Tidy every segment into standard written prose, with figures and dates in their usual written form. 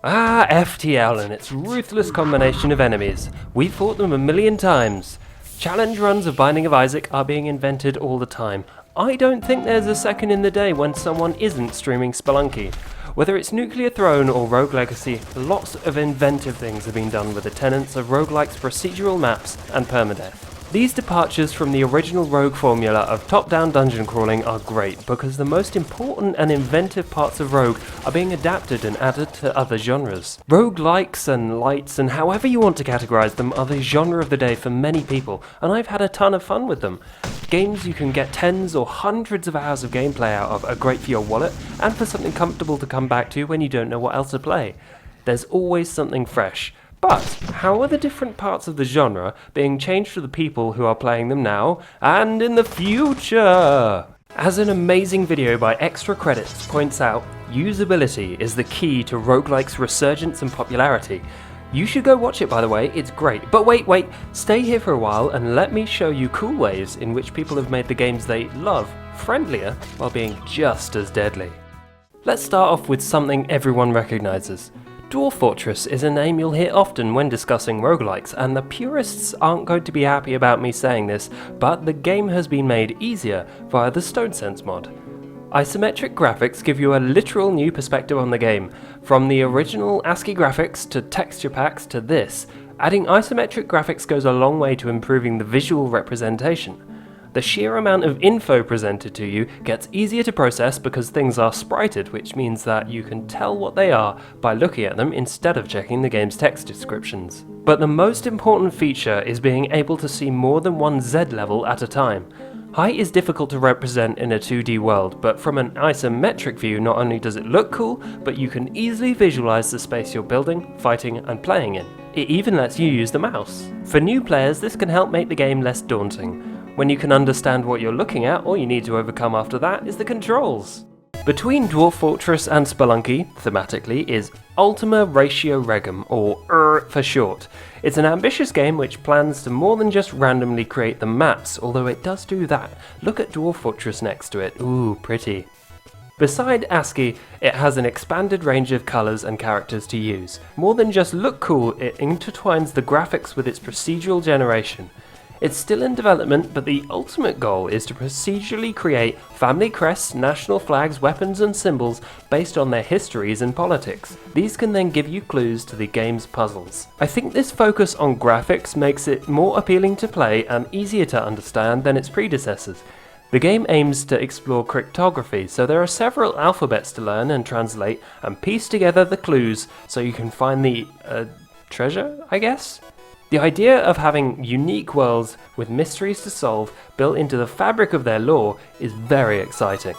Ah, FTL and its ruthless combination of enemies. We've fought them a million times. Challenge runs of Binding of Isaac are being invented all the time. I don't think there's a second in the day when someone isn't streaming Spelunky. Whether it's Nuclear Throne or Rogue Legacy, lots of inventive things have been done with the tenets of Roguelike's procedural maps and permadeath. These departures from the original Rogue formula of top-down dungeon crawling are great because the most important and inventive parts of Rogue are being adapted and added to other genres. Roguelikes and lights and however you want to categorize them are the genre of the day for many people, and I've had a ton of fun with them. Games you can get tens or hundreds of hours of gameplay out of are great for your wallet and for something comfortable to come back to when you don't know what else to play. There's always something fresh. But how are the different parts of the genre being changed for the people who are playing them now and in the future? As an amazing video by Extra Credits points out, usability is the key to Roguelike's resurgence and popularity. You should go watch it, by the way, it's great. But wait, stay here for a while and let me show you cool ways in which people have made the games they love friendlier while being just as deadly. Let's start off with something everyone recognizes. Dwarf Fortress is a name you'll hear often when discussing roguelikes, and the purists aren't going to be happy about me saying this, but the game has been made easier via the Stonesense mod. Isometric graphics give you a literal new perspective on the game. From the original ASCII graphics to texture packs to this, adding isometric graphics goes a long way to improving the visual representation. The sheer amount of info presented to you gets easier to process because things are sprited, which means that you can tell what they are by looking at them instead of checking the game's text descriptions. But the most important feature is being able to see more than one Z level at a time. Height is difficult to represent in a 2D world, but from an isometric view not only does it look cool, but you can easily visualize the space you're building, fighting, and playing in. It even lets you use the mouse. For new players, this can help make the game less daunting. When you can understand what you're looking at, all you need to overcome after that is the controls. Between Dwarf Fortress and Spelunky, thematically, is Ultima Ratio Regum, or for short. It's an ambitious game which plans to more than just randomly create the maps, although it does do that. Look at Dwarf Fortress next to it, ooh, pretty. Beside ASCII, it has an expanded range of colours and characters to use. More than just look cool, it intertwines the graphics with its procedural generation. It's still in development, but the ultimate goal is to procedurally create family crests, national flags, weapons and symbols based on their histories and politics. These can then give you clues to the game's puzzles. I think this focus on graphics makes it more appealing to play and easier to understand than its predecessors. The game aims to explore cryptography, so there are several alphabets to learn and translate and piece together the clues so you can find the treasure, I guess? The idea of having unique worlds with mysteries to solve built into the fabric of their lore is very exciting.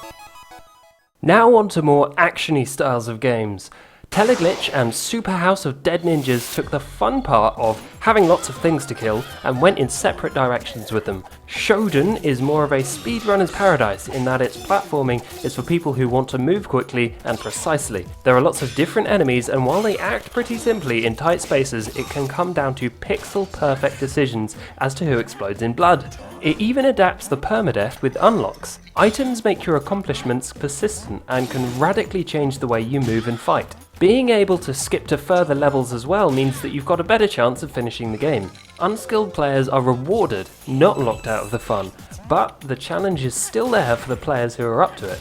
Now on to more actiony styles of games. Teleglitch and Super House of Dead Ninjas took the fun part of having lots of things to kill and went in separate directions with them. Shodan is more of a speedrunner's paradise in that its platforming is for people who want to move quickly and precisely. There are lots of different enemies, and while they act pretty simply in tight spaces, it can come down to pixel perfect decisions as to who explodes in blood. It even adapts the permadeath with unlocks. Items make your accomplishments persistent and can radically change the way you move and fight. Being able to skip to further levels as well means that you've got a better chance of finishing the game. Unskilled players are rewarded, not locked out of the fun, but the challenge is still there for the players who are up to it.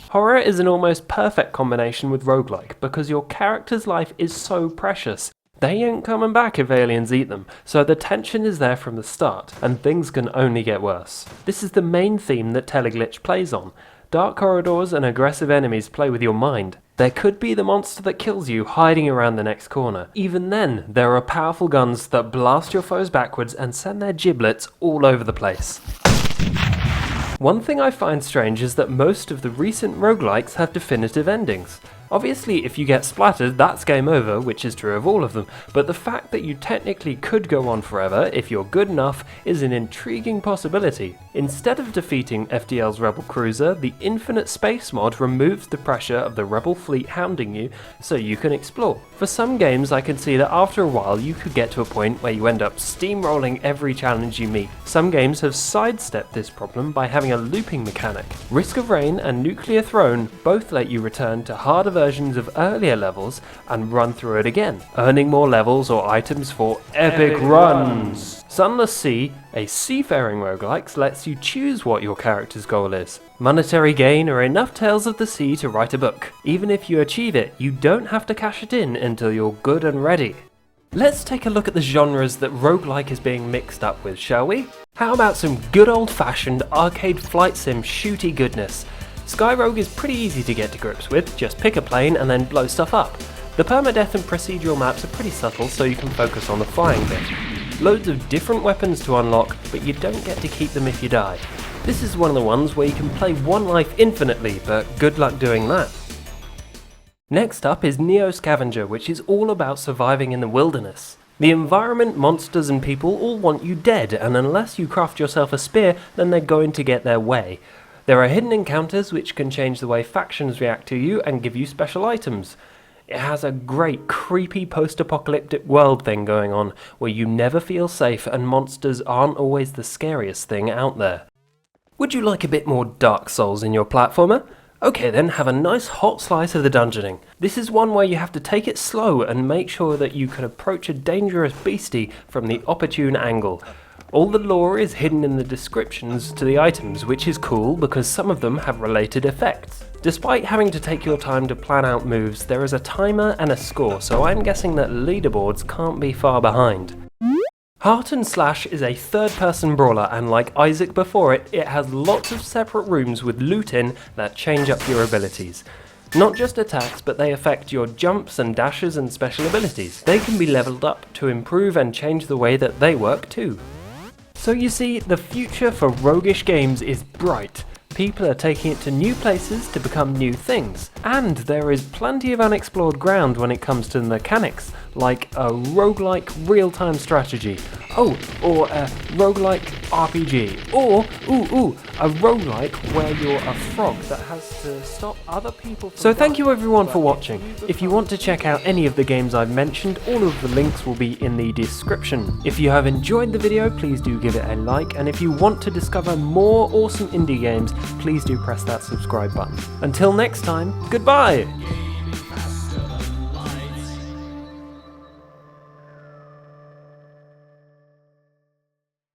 Horror is an almost perfect combination with roguelike because your character's life is so precious. They ain't coming back if aliens eat them, so the tension is there from the start, and things can only get worse. This is the main theme that Teleglitch plays on. Dark corridors and aggressive enemies play with your mind. There could be the monster that kills you hiding around the next corner. Even then, there are powerful guns that blast your foes backwards and send their giblets all over the place. One thing I find strange is that most of the recent roguelikes have definitive endings. Obviously, if you get splattered, that's game over, which is true of all of them, but the fact that you technically could go on forever if you're good enough is an intriguing possibility. Instead of defeating FDL's Rebel Cruiser, the Infinite Space mod removes the pressure of the Rebel fleet hounding you so you can explore. For some games, I can see that after a while you could get to a point where you end up steamrolling every challenge you meet. Some games have sidestepped this problem by having a looping mechanic. Risk of Rain and Nuclear Throne both let you return to harder versions of earlier levels and run through it again, earning more levels or items for epic runs. Sunless Sea, a seafaring roguelikes, lets you choose what your character's goal is. Monetary gain are enough tales of the sea to write a book. Even if you achieve it, you don't have to cash it in until you're good and ready. Let's take a look at the genres that roguelike is being mixed up with, shall we? How about some good old-fashioned arcade flight sim shooty goodness? Skyrogue is pretty easy to get to grips with, just pick a plane and then blow stuff up. The permadeath and procedural maps are pretty subtle, so you can focus on the flying bit. Loads of different weapons to unlock, but you don't get to keep them if you die. This is one of the ones where you can play one life infinitely, but good luck doing that. Next up is Neo Scavenger, which is all about surviving in the wilderness. The environment, monsters and people all want you dead, and unless you craft yourself a spear, then they're going to get their way. There are hidden encounters which can change the way factions react to you and give you special items. It has a great creepy post-apocalyptic world thing going on, where you never feel safe and monsters aren't always the scariest thing out there. Would you like a bit more Dark Souls in your platformer? Okay then, have a nice hot slice of the dungeoning. This is one where you have to take it slow and make sure that you can approach a dangerous beastie from the opportune angle. All the lore is hidden in the descriptions to the items, which is cool because some of them have related effects. Despite having to take your time to plan out moves, there is a timer and a score, so I'm guessing that leaderboards can't be far behind. Heart and Slash is a third-person brawler, and like Isaac before it, it has lots of separate rooms with loot in that change up your abilities. Not just attacks, but they affect your jumps and dashes and special abilities. They can be leveled up to improve and change the way that they work too. So you see, the future for roguish games is bright. People are taking it to new places to become new things. And there is plenty of unexplored ground when it comes to the mechanics, like a roguelike real-time strategy. Oh, or a roguelike RPG. Or, a roguelike where you're a frog that has to stop other people from... So thank you everyone for watching. If you want to check out any of the games I've mentioned, all of the links will be in the description. If you have enjoyed the video, please do give it a like, and if you want to discover more awesome indie games, please do press that subscribe button. Until next time, goodbye!